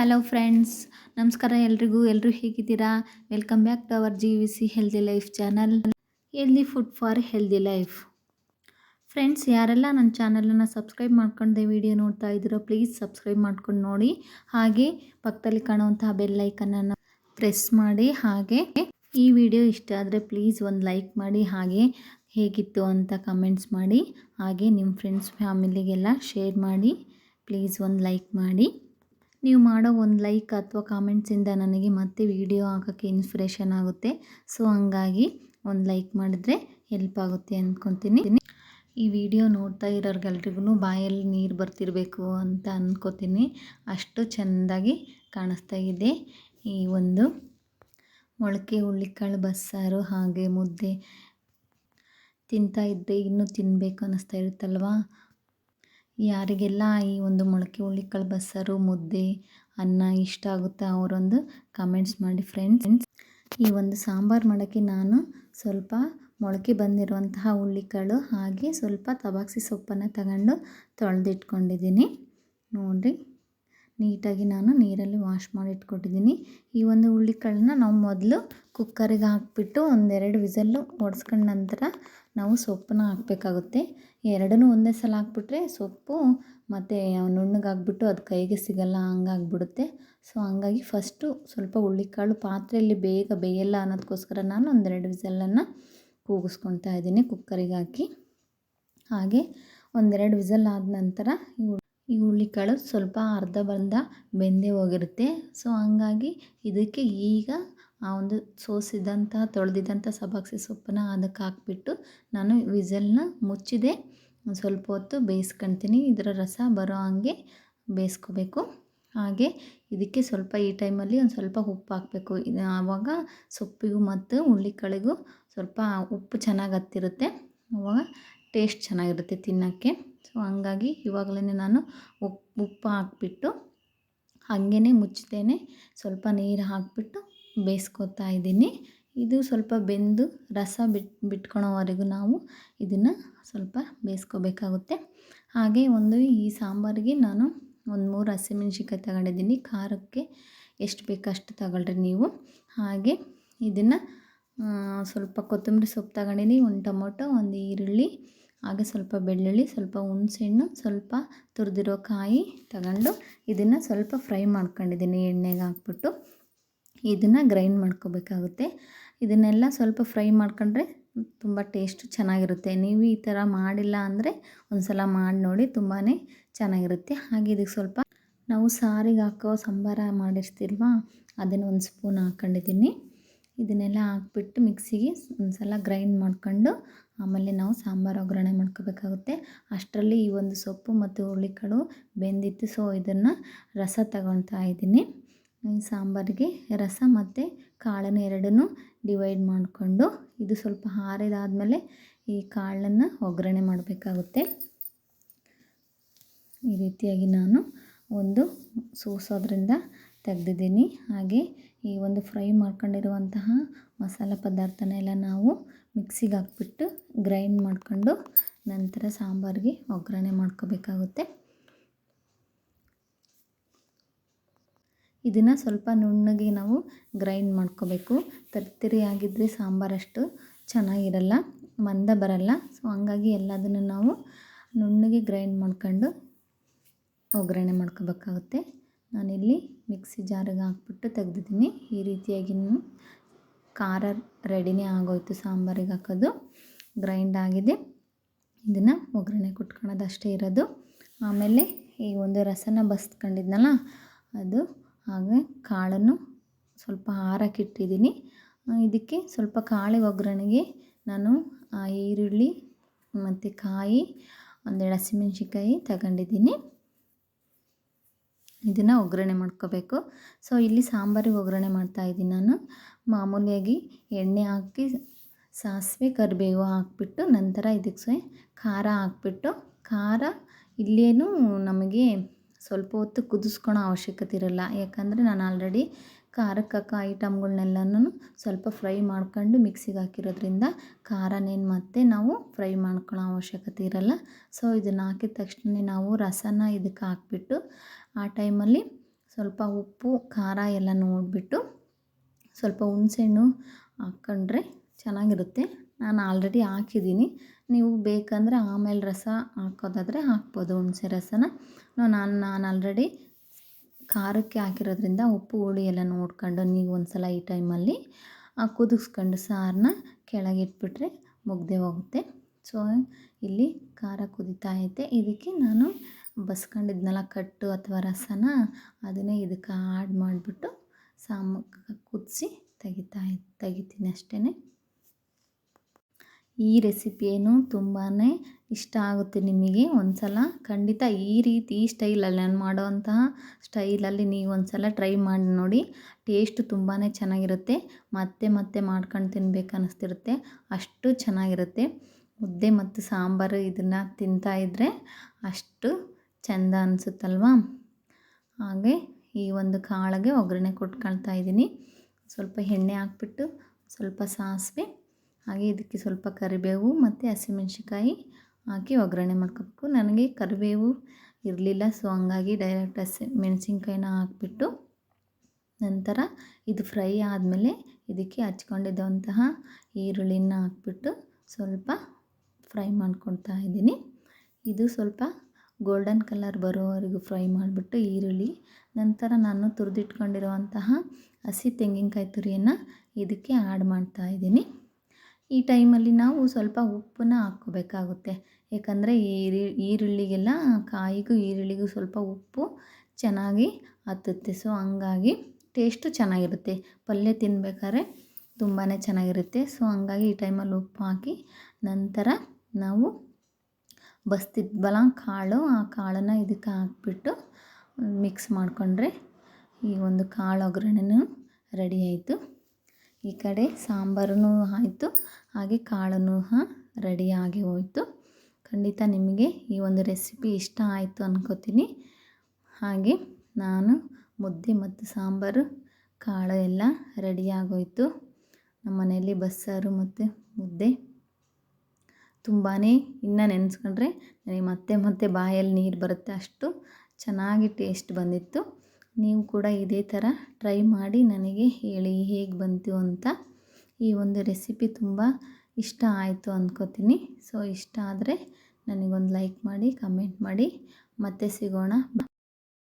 Hello friends, ನಮಸ್ಕಾರ ಎಲ್ರಿಗೂ. ಎಲ್ಲರೂ ಹೇಗಿದ್ದೀರಾ? Welcome back to our GVC healthy life channel, healthy food for healthy life. Friends, ಯಾರೆಲ್ಲ ನನ್ನ ಚಾನಲನ್ನು ಸಬ್ಸ್ಕ್ರೈಬ್ ಮಾಡ್ಕೊಂಡೆ ವಿಡಿಯೋ ನೋಡ್ತಾ ಇದ್ದೀರೋ ಪ್ಲೀಸ್ ಸಬ್ಸ್ಕ್ರೈಬ್ ಮಾಡ್ಕೊಂಡು ನೋಡಿ. ಹಾಗೆ ಪಕ್ಕದಲ್ಲಿ ಕಾಣುವಂತಹ ಬೆಲ್ ಐಕನನ್ನು ಪ್ರೆಸ್ ಮಾಡಿ. ಹಾಗೆ ಈ ವಿಡಿಯೋ ಇಷ್ಟ ಆದರೆ ಪ್ಲೀಸ್ ಒಂದು ಲೈಕ್ ಮಾಡಿ. ಹಾಗೆ ಹೇಗಿತ್ತು ಅಂತ ಕಮೆಂಟ್ಸ್ ಮಾಡಿ. ಹಾಗೆ ನಿಮ್ಮ ಫ್ರೆಂಡ್ಸ್ ಫ್ಯಾಮಿಲಿಗೆಲ್ಲ ಶೇರ್ ಮಾಡಿ. ಪ್ಲೀಸ್ ಒಂದು ಲೈಕ್ ಮಾಡಿ. ನೀವು ಮಾಡೋ ಒಂದು ಲೈಕ್ ಅಥವಾ ಕಾಮೆಂಟ್ಸಿಂದ ನನಗೆ ಮತ್ತೆ ವಿಡಿಯೋ ಹಾಕೋಕ್ಕೆ ಇನ್ಸ್ಪಿರೇಷನ್ ಆಗುತ್ತೆ. ಸೊ ಹಂಗಾಗಿ ಒಂದು ಲೈಕ್ ಮಾಡಿದ್ರೆ ಹೆಲ್ಪ್ ಆಗುತ್ತೆ ಅಂದ್ಕೊತೀನಿ. ಈ ವಿಡಿಯೋ ನೋಡ್ತಾ ಇರೋರ್ಗೆಲ್ರಿಗೂ ಬಾಯಲ್ಲಿ ನೀರು ಬರ್ತಿರಬೇಕು ಅಂತ ಅಂದ್ಕೋತೀನಿ. ಅಷ್ಟು ಚೆಂದಾಗಿ ಕಾಣಿಸ್ತಾ ಇದೆ ಈ ಒಂದು ಮೊಳಕೆ ಹುಳ್ಳಿಕಾಳು ಬಸ್ಸಾರು. ಹಾಗೆ ಮುದ್ದೆ ತಿಂತಾ ಇದ್ದರೆ ಇನ್ನೂ ತಿನ್ನಬೇಕು ಅನ್ನಿಸ್ತಾ ಇರುತ್ತಲ್ವ. ಯಾರಿಗೆಲ್ಲ ಈ ಒಂದು ಮೊಳಕೆ ಹುಳ್ಳಿಕಾಳು ಬಸ್ಸಾರು, ಮುದ್ದೆ, ಅನ್ನ ಇಷ್ಟ ಆಗುತ್ತೆ ಅವರೊಂದು ಕಮೆಂಟ್ಸ್ ಮಾಡಿ ಫ್ರೆಂಡ್ಸ್. ಈ ಒಂದು ಸಾಂಬಾರು ಮಾಡೋಕ್ಕೆ ನಾನು ಸ್ವಲ್ಪ ಮೊಳಕೆ ಬಂದಿರುವಂತಹ ಹುಳ್ಳಿಕಾಳು ಹಾಗೆ ಸ್ವಲ್ಪ ತಬಾಕ್ಸಿ ಸೊಪ್ಪನ್ನು ತಗೊಂಡು ತೊಳೆದಿಟ್ಕೊಂಡಿದ್ದೀನಿ. ನೋಡಿರಿ, ನೀಟಾಗಿ ನಾನು ನೀರಲ್ಲಿ ವಾಶ್ ಮಾಡಿ ಇಟ್ಕೊಟ್ಟಿದ್ದೀನಿ. ಈ ಒಂದು ಹುಳ್ಳಿಕಾಳನ್ನ ನಾವು ಮೊದಲು ಕುಕ್ಕರಿಗೆ ಹಾಕಿಬಿಟ್ಟು ಒಂದೆರಡು ವಿಸಲ್ಲು ಹೊಡೆಸ್ಕೊಂಡ ನಂತರ ನಾವು ಸೊಪ್ಪನ್ನ ಹಾಕಬೇಕಾಗುತ್ತೆ. ಎರಡನ್ನೂ ಒಂದೇ ಸಲ ಹಾಕ್ಬಿಟ್ರೆ ಸೊಪ್ಪು ಮತ್ತು ನುಣ್ಣಗಾಗ್ಬಿಟ್ಟು ಅದು ಕೈಗೆ ಸಿಗಲ್ಲ, ಹಂಗಾಗ್ಬಿಡುತ್ತೆ. ಸೊ ಹಂಗಾಗಿ ಫಸ್ಟು ಸ್ವಲ್ಪ ಹುಳ್ಳಿಕಾಳು ಪಾತ್ರೆಯಲ್ಲಿ ಬೇಗ ಬೇಯಲ್ಲ ಅನ್ನೋದಕ್ಕೋಸ್ಕರ ನಾನು ಒಂದೆರಡು ವಿಸಲನ್ನು ಕೂಗಿಸ್ಕೊತಾ ಇದ್ದೀನಿ ಕುಕ್ಕರಿಗೆ ಹಾಕಿ. ಹಾಗೆ ಒಂದೆರಡು ವಿಸಲ್ ಆದ ನಂತರ ಈ ಹುಳ್ಳಿಕಾಳು ಸ್ವಲ್ಪ ಅರ್ಧ ಬೆಂದೇ ಹೋಗಿರುತ್ತೆ. ಸೊ ಹಂಗಾಗಿ ಇದಕ್ಕೆ ಈಗ ಆ ಒಂದು ಸೋಸಿದಂಥ ತೊಳೆದಿದ್ದಂಥ ಸಬ್ಬಾಕ್ಸಿ ಸೊಪ್ಪನ್ನು ಅದಕ್ಕೆ ಹಾಕ್ಬಿಟ್ಟು ನಾನು ವಿಸಲ್ನ ಮುಚ್ಚಿದೆ ಸ್ವಲ್ಪ ಹೊತ್ತು ಬೇಯಿಸ್ಕೊಳ್ತೀನಿ. ಇದರ ರಸ ಬರೋ ಹಾಗೆ ಬೇಯಿಸ್ಕೋಬೇಕು. ಹಾಗೆ ಇದಕ್ಕೆ ಸ್ವಲ್ಪ ಈ ಟೈಮಲ್ಲಿ ಒಂದು ಸ್ವಲ್ಪ ಉಪ್ಪು ಹಾಕಬೇಕು. ಆವಾಗ ಸೊಪ್ಪಿಗೂ ಮತ್ತು ಹುಳ್ಳಿಕಾಳಿಗೂ ಸ್ವಲ್ಪ ಉಪ್ಪು ಚೆನ್ನಾಗಿ ಹತ್ತಿರುತ್ತೆ, ಆವಾಗ ಟೇಸ್ಟ್ ಚೆನ್ನಾಗಿರುತ್ತೆ ತಿನ್ನೋಕ್ಕೆ. ಸೊ ಹಂಗಾಗಿ ಇವಾಗಲೇ ನಾನು ಉಪ್ಪು ಹಾಕ್ಬಿಟ್ಟು ಹಾಗೇ ಮುಚ್ಚದೇನೆ ಸ್ವಲ್ಪ ನೀರು ಹಾಕಿಬಿಟ್ಟು ಬೇಯಿಸ್ಕೊತಾ ಇದ್ದೀನಿ. ಇದು ಸ್ವಲ್ಪ ಬೆಂದು ರಸ ಬಿಟ್ಕೊಳೋವರೆಗೂ ನಾವು ಇದನ್ನು ಸ್ವಲ್ಪ ಬೇಯಿಸ್ಕೋಬೇಕಾಗುತ್ತೆ. ಹಾಗೆ ಈ ಸಾಂಬಾರಿಗೆ ನಾನು ಒಂದು 3 ಹಸಿಮೆಣ್ಸಿನ್ಕಾಯಿ ತಗೊಂಡಿದ್ದೀನಿ. ಖಾರಕ್ಕೆ ಎಷ್ಟು ಬೇಕೋ ಅಷ್ಟು ತಗೊಳ್ರಿ ನೀವು. ಹಾಗೆ ಇದನ್ನು ಸ್ವಲ್ಪ ಕೊತ್ತಂಬರಿ ಸೊಪ್ಪು ತಗೊಂಡಿದ್ದೀನಿ, ಒಂದು ಟೊಮೊಟೊ, ಒಂದು ಈರುಳ್ಳಿ, ಹಾಗೆ ಸ್ವಲ್ಪ ಬೆಳ್ಳುಳ್ಳಿ, ಸ್ವಲ್ಪ ಹುಣಸೆಹಣ್ಣು, ಸ್ವಲ್ಪ ತುರಿದಿರೋ ಕಾಯಿ ತಗೊಂಡು ಇದನ್ನು ಸ್ವಲ್ಪ ಫ್ರೈ ಮಾಡ್ಕೊಂಡಿದ್ದೀನಿ ಎಣ್ಣೆಗೆ ಹಾಕ್ಬಿಟ್ಟು. ಇದನ್ನು ಗ್ರೈಂಡ್ ಮಾಡ್ಕೋಬೇಕಾಗುತ್ತೆ. ಇದನ್ನೆಲ್ಲ ಸ್ವಲ್ಪ ಫ್ರೈ ಮಾಡ್ಕೊಂಡ್ರೆ ತುಂಬ ಟೇಸ್ಟ್ ಚೆನ್ನಾಗಿರುತ್ತೆ. ನೀವು ಈ ಥರ ಮಾಡಿಲ್ಲ ಅಂದರೆ ಒಂದು ಸಲ ಮಾಡಿ ನೋಡಿ, ತುಂಬಾ ಚೆನ್ನಾಗಿರುತ್ತೆ. ಹಾಗೆ ಇದಕ್ಕೆ ಸ್ವಲ್ಪ ನಾವು ಸಾರಿಗೆ ಹಾಕೋ ಸಾಂಬಾರ ಮಾಡಿರ್ತೀಲ್ವ, ಅದನ್ನು ಒಂದು ಸ್ಪೂನ್ ಹಾಕ್ಕೊಂಡಿದ್ದೀನಿ. ಇದನ್ನೆಲ್ಲ ಹಾಕ್ಬಿಟ್ಟು ಮಿಕ್ಸಿಗೆ ಒಂದು ಸಲ ಗ್ರೈಂಡ್ ಮಾಡ್ಕೊಂಡು ಆಮೇಲೆ ನಾವು ಸಾಂಬಾರು ಒಗ್ಗರಣೆ ಮಾಡ್ಕೋಬೇಕಾಗುತ್ತೆ. ಅಷ್ಟರಲ್ಲಿ ಈ ಒಂದು ಸೊಪ್ಪು ಮತ್ತು ಹುಳ್ಳಿಕಾಳು ಬೆಂದಿತ್ತು. ಸೊ ಇದನ್ನು ರಸ ತಗೊಳ್ತಾ ಇದ್ದೀನಿ. ಈ ಸಾಂಬಾರಿಗೆ ರಸ ಮತ್ತು ಕಾಳನ್ನು ಎರಡನ್ನೂ ಡಿವೈಡ್ ಮಾಡಿಕೊಂಡು ಇದು ಸ್ವಲ್ಪ ಆರಿದಾದಮೇಲೆ ಈ ಕಾಳನ್ನು ಒಗ್ಗರಣೆ ಮಾಡಬೇಕಾಗುತ್ತೆ. ಈ ರೀತಿಯಾಗಿ ನಾನು ಒಂದು ಸೋಸೋದ್ರಿಂದ ತೆಗೆದಿದ್ದೀನಿ. ಹಾಗೆ ಈ ಒಂದು ಫ್ರೈ ಮಾಡ್ಕೊಂಡಿರುವಂತಹ ಮಸಾಲ ಪದಾರ್ಥನೆಲ್ಲ ನಾವು ಮಿಕ್ಸಿಗೆ ಹಾಕ್ಬಿಟ್ಟು ಗ್ರೈಂಡ್ ಮಾಡಿಕೊಂಡು ನಂತರ ಸಾಂಬಾರಿಗೆ ಒಗ್ಗರಣೆ ಮಾಡ್ಕೋಬೇಕಾಗುತ್ತೆ. ಇದನ್ನು ಸ್ವಲ್ಪ ನುಣ್ಣಗೆ ನಾವು ಗ್ರೈಂಡ್ ಮಾಡ್ಕೋಬೇಕು. ತರಿತರಿಯಾಗಿದ್ದರೆ ಸಾಂಬಾರಷ್ಟು ಚೆನ್ನಾಗಿರಲ್ಲ, ಮಂದ ಬರಲ್ಲ. ಸೊ ಹಂಗಾಗಿ ಎಲ್ಲದನ್ನು ನಾವು ನುಣ್ಣಗೆ ಗ್ರೈಂಡ್ ಮಾಡ್ಕೊಂಡು ಒಗ್ಗರಣೆ ಮಾಡ್ಕೋಬೇಕಾಗುತ್ತೆ. ನಾನಿಲ್ಲಿ ಮಿಕ್ಸಿ ಜಾರಿಗೆ ಹಾಕ್ಬಿಟ್ಟು ತೆಗೆದಿದ್ದೀನಿ. ಈ ರೀತಿಯಾಗಿ ಖಾರ ರೆಡಿನೇ ಆಗೋಯ್ತು ಸಾಂಬಾರಿಗೆ ಹಾಕೋದು, ಗ್ರೈಂಡ್ ಆಗಿದೆ. ಇದನ್ನು ಒಗ್ಗರಣೆ ಕೊಟ್ಕೊಳ್ಳೋದು ಅಷ್ಟೇ ಇರೋದು. ಆಮೇಲೆ ಈ ಒಂದು ರಸನ ಬಸ್ಕೊಂಡಿದ್ನಲ್ಲ ಅದು, ಹಾಗೆ ಕಾಳನ್ನು ಸ್ವಲ್ಪ ಆರಕ್ಕಿಟ್ಟಿದ್ದೀನಿ. ಇದಕ್ಕೆ ಸ್ವಲ್ಪ ಕಾಳಿಗೆ ಒಗ್ಗರಣೆಗೆ ನಾನು ಈರುಳ್ಳಿ ಮತ್ತು ಕಾಯಿ, ಒಂದೆರಡು ಹಸಿಮೆಣ್ಸಿನ್ಕಾಯಿ ತಗೊಂಡಿದ್ದೀನಿ. ಇದನ್ನು ಒಗ್ಗರಣೆ ಮಾಡ್ಕೋಬೇಕು. ಸೊ ಇಲ್ಲಿ ಸಾಂಬಾರಿಗೆ ಒಗ್ಗರಣೆ ಮಾಡ್ತಾಯಿದ್ದೀನಿ ನಾನು. ಮಾಮೂಲಿಯಾಗಿ ಎಣ್ಣೆ ಹಾಕಿ ಸಾಸಿವೆ ಕರಿಬೇವು ಹಾಕ್ಬಿಟ್ಟು ನಂತರ ಇದಕ್ಕೆ ಖಾರ ಹಾಕ್ಬಿಟ್ಟು, ಖಾರ ಇಲ್ಲೇನು ನಮಗೆ ಸ್ವಲ್ಪ ಹೊತ್ತು ಕುದಿಸ್ಕೊಳೋ ಅವಶ್ಯಕತೆ ಇರಲ್ಲ. ಯಾಕಂದರೆ ನಾನು ಆಲ್ರೆಡಿ ಖಾರಕ್ಕೆ ಹಾಕೋ ಐಟಮ್ಗಳನ್ನೆಲ್ಲನೂ ಸ್ವಲ್ಪ ಫ್ರೈ ಮಾಡ್ಕೊಂಡು ಮಿಕ್ಸಿಗೆ ಹಾಕಿರೋದ್ರಿಂದ ಖಾರನೇನು ಮತ್ತೆ ನಾವು ಫ್ರೈ ಮಾಡ್ಕೊಳ್ಳೋ ಅವಶ್ಯಕತೆ ಇರಲ್ಲ. ಸೊ ಇದನ್ನು ಹಾಕಿದ ತಕ್ಷಣ ನಾವು ರಸನ ಇದಕ್ಕೆ ಹಾಕ್ಬಿಟ್ಟು ಆ ಟೈಮಲ್ಲಿ ಸ್ವಲ್ಪ ಉಪ್ಪು ಖಾರ ಎಲ್ಲ ನೋಡಿಬಿಟ್ಟು ಸ್ವಲ್ಪ ಹುಣಸೆಹಣ್ಣು ಹಾಕ್ಕೊಂಡ್ರೆ ಚೆನ್ನಾಗಿರುತ್ತೆ. ನಾನು ಆಲ್ರೆಡಿ ಹಾಕಿದ್ದೀನಿ, ನೀವು ಬೇಕಂದರೆ ಆಮೇಲೆ ರಸ ಹಾಕೋದಾದರೆ ಹಾಕ್ಬೋದು ಹುಣಸೆ ರಸನ. ನಾನು ಆಲ್ರೆಡಿ ಖಾರಕ್ಕೆ ಹಾಕಿರೋದ್ರಿಂದ ಉಪ್ಪು ಹುಳಿ ಎಲ್ಲ ನೋಡ್ಕೊಂಡು ನೀವು ಒಂದು ಸಲ ಈ ಟೈಮಲ್ಲಿ ಕುದಿಸ್ಕೊಂಡು ಸಾರನ್ನ ಕೆಳಗಿಟ್ಬಿಟ್ರೆ ಮುಗ್ದೇ ಹೋಗುತ್ತೆ. ಸೊ ಇಲ್ಲಿ ಖಾರ ಕುದೀತಾ ಐತೆ. ಇದಕ್ಕೆ ನಾನು ಬಸ್ಕೊಂಡಿದ್ನಲ್ಲ ಕಟ್ಟು ಅಥವಾ ರಸನ ಅದನ್ನೇ ಇದಕ್ಕೆ ಆ್ಯಡ್ ಮಾಡಿಬಿಟ್ಟು ಕುದಿಸಿ ತೆಗಿತೀನಿ ಅಷ್ಟೇ. ಈ ರೆಸಿಪಿ ಏನು ತುಂಬಾ ಇಷ್ಟ ಆಗುತ್ತೆ ನಿಮಗೆ. ಒಂದು ಸಲ ಖಂಡಿತ ಈ ಸ್ಟೈಲಲ್ಲಿ ನಾನು ಮಾಡೋವಂತಹ ಸ್ಟೈಲಲ್ಲಿ ನೀವು ಒಂದು ಸಲ ಟ್ರೈ ಮಾಡಿ ನೋಡಿ. ಟೇಸ್ಟ್ ತುಂಬಾ ಚೆನ್ನಾಗಿರುತ್ತೆ. ಮತ್ತೆ ಮತ್ತೆ ಮಾಡ್ಕೊಂಡು ತಿನ್ಬೇಕು ಅನ್ನಿಸ್ತಿರುತ್ತೆ, ಅಷ್ಟು ಚೆನ್ನಾಗಿರುತ್ತೆ. ಮುದ್ದೆ ಮತ್ತು ಸಾಂಬಾರು ಇದನ್ನು ತಿಂತಾಯಿದ್ರೆ ಅಷ್ಟು ಚೆಂದ ಅನಿಸುತ್ತಲ್ವ. ಹಾಗೆ ಈ ಒಂದು ಕಾಳಿಗೆ ಒಗ್ಗರಣೆ ಕೊಟ್ಕೊಳ್ತಾ ಇದ್ದೀನಿ. ಸ್ವಲ್ಪ ಎಣ್ಣೆ ಹಾಕ್ಬಿಟ್ಟು ಸ್ವಲ್ಪ ಸಾಸಿವೆ, ಹಾಗೆ ಇದಕ್ಕೆ ಸ್ವಲ್ಪ ಕರಿಬೇವು ಮತ್ತು ಹಸಿಮೆಣ್ಸಿಕಾಯಿ ಹಾಕಿ ಒಗ್ಗರಣೆ ಮಾಡ್ಕೋಬೇಕು. ನನಗೆ ಕರಿಬೇವು ಇರಲಿಲ್ಲ, ಸೊ ಹಂಗಾಗಿ ಡೈರೆಕ್ಟ್ ಮೆಣಸಿನ್ಕಾಯಿನ ಹಾಕ್ಬಿಟ್ಟು ನಂತರ ಇದು ಫ್ರೈ ಆದಮೇಲೆ ಇದಕ್ಕೆ ಹಚ್ಕೊಂಡಿದ್ದಂತಹ ಈರುಳ್ಳಿನ ಹಾಕ್ಬಿಟ್ಟು ಸ್ವಲ್ಪ ಫ್ರೈ ಮಾಡ್ಕೊಳ್ತಾ ಇದ್ದೀನಿ. ಇದು ಸ್ವಲ್ಪ ಗೋಲ್ಡನ್ ಕಲರ್ ಬರೋವರೆಗೂ ಫ್ರೈ ಮಾಡಿಬಿಟ್ಟು ಈರುಳ್ಳಿ, ನಂತರ ನಾನು ತುರಿದಿಟ್ಕೊಂಡಿರುವಂತಹ ಹಸಿ ತೆಂಗಿನಕಾಯಿ ತುರಿಯನ್ನು ಇದಕ್ಕೆ ಆ್ಯಡ್ ಮಾಡ್ತಾ ಇದ್ದೀನಿ. ಈ ಟೈಮಲ್ಲಿ ನಾವು ಸ್ವಲ್ಪ ಉಪ್ಪನ್ನ ಹಾಕ್ಕೋಬೇಕಾಗುತ್ತೆ, ಏಕೆಂದರೆ ಈರುಳ್ಳಿಗೆಲ್ಲ ಕಾಯಿಗೂ ಈರುಳ್ಳಿಗೂ ಸ್ವಲ್ಪ ಉಪ್ಪು ಚೆನ್ನಾಗಿ ಹತ್ತುತ್ತೆ. ಸೊ ಹಂಗಾಗಿ ಟೇಸ್ಟು ಚೆನ್ನಾಗಿರುತ್ತೆ, ಪಲ್ಯ ತಿನ್ಬೇಕಾದ್ರೆ ತುಂಬಾ ಚೆನ್ನಾಗಿರುತ್ತೆ. ಸೊ ಹಂಗಾಗಿ ಈ ಟೈಮಲ್ಲಿ ಉಪ್ಪು ಹಾಕಿ ನಂತರ ನಾವು ಬಸ್ತಿದ್ವಲ್ಲ ಕಾಳು, ಆ ಕಾಳನ್ನು ಇದಕ್ಕೆ ಹಾಕ್ಬಿಟ್ಟು ಮಿಕ್ಸ್ ಮಾಡಿಕೊಂಡ್ರೆ ಈ ಒಂದು ಕಾಳು ಒಗ್ಗರಣೆನೂ ರೆಡಿ ಆಯಿತು. ಈ ಕಡೆ ಸಾಂಬಾರೂ ಆಯಿತು, ಹಾಗೆ ಕಾಳೂ ರೆಡಿಯಾಗಿ ಹೋಯಿತು. ಖಂಡಿತ ನಿಮಗೆ ಈ ಒಂದು ರೆಸಿಪಿ ಇಷ್ಟ ಆಯಿತು ಅಂದ್ಕೋತೀನಿ. ಹಾಗೆ ನಾನು ಮುದ್ದೆ ಮತ್ತು ಸಾಂಬಾರು ಕಾಳು ಎಲ್ಲ ರೆಡಿಯಾಗೋಯಿತು. ನಮ್ಮ ಮನೆಯಲ್ಲಿ ಬಸ್ಸಾರು ಮತ್ತು ಮುದ್ದೆ ತುಂಬಾ ಇನ್ನು ನೆನೆಸ್ಕೊಂಡ್ರೆ ನನಗೆ ಮತ್ತೆ ಮತ್ತೆ ಬಾಯಲ್ಲಿ ನೀರು ಬರುತ್ತೆ, ಅಷ್ಟು ಚೆನ್ನಾಗಿ ಟೇಸ್ಟ್ ಬಂದಿತ್ತು. ನೀವು ಕೂಡ ಇದೇ ಥರ ಟ್ರೈ ಮಾಡಿ ನನಗೆ ಹೇಳಿ ಹೇಗೆ ಬಂತು ಅಂತ. ಈ ಒಂದು ರೆಸಿಪಿ ತುಂಬ ಇಷ್ಟ ಆಯಿತು ಅಂದ್ಕೋತೀನಿ. ಸೊ ಇಷ್ಟ ಆದರೆ ನನಗೊಂದು ಲೈಕ್ ಮಾಡಿ, ಕಮೆಂಟ್ ಮಾಡಿ. ಮತ್ತೆ ಸಿಗೋಣ.